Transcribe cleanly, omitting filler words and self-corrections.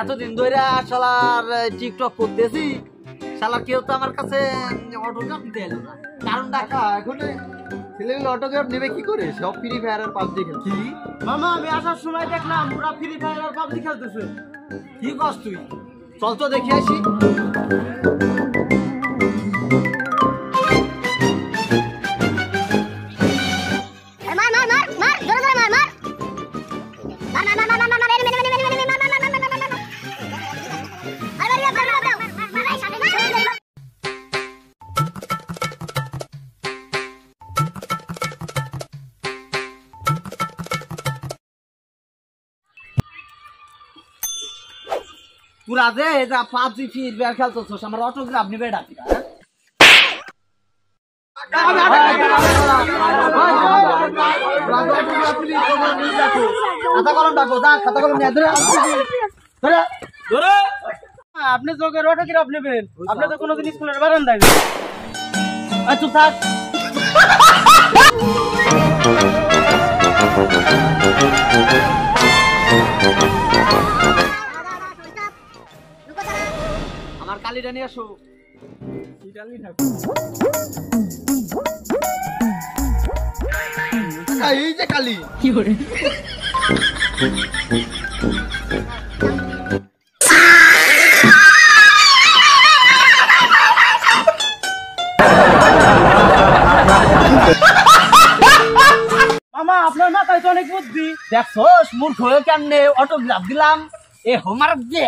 এতদিন ধরে শালার টিকটক করতেছি, শালা কেউ তো আমার কাছে অটোগ্রাফ দিতে এলো না। কারণ টাকা এখন ছেলেগুলো অটোগ্রাফ নেবে কি করে? সব ফ্রি ফায়ার আর পাবজি খেলছে। কি মামা, আমি আসার সময় দেখলাম ওরা ফ্রি ফায়ার আর পাবজি খেলতেছে। কি কস তুই? চল তো দেখে আসি। পুরা দে এটা পাবজি ফ্রি ফায়ার খেলতেছস, আমার অটোগ্রাফ নিবে ডাকি। আপনি যোগের অটোগ্রাফ নেবেন? আপনি তো কোনোদিন স্কুলের বারান্দায় চুপ থাক। আমার কালিটা নিয়ে আসো। এই যে কালি। কি করে? মামা, আপনার মাথায় তো অনেক বুদ্ধি। দেখছস মূর্খ হয়ে কেমনে অটোগ্রাফ দিলাম, এ হোমওয়ার্ক দিয়ে।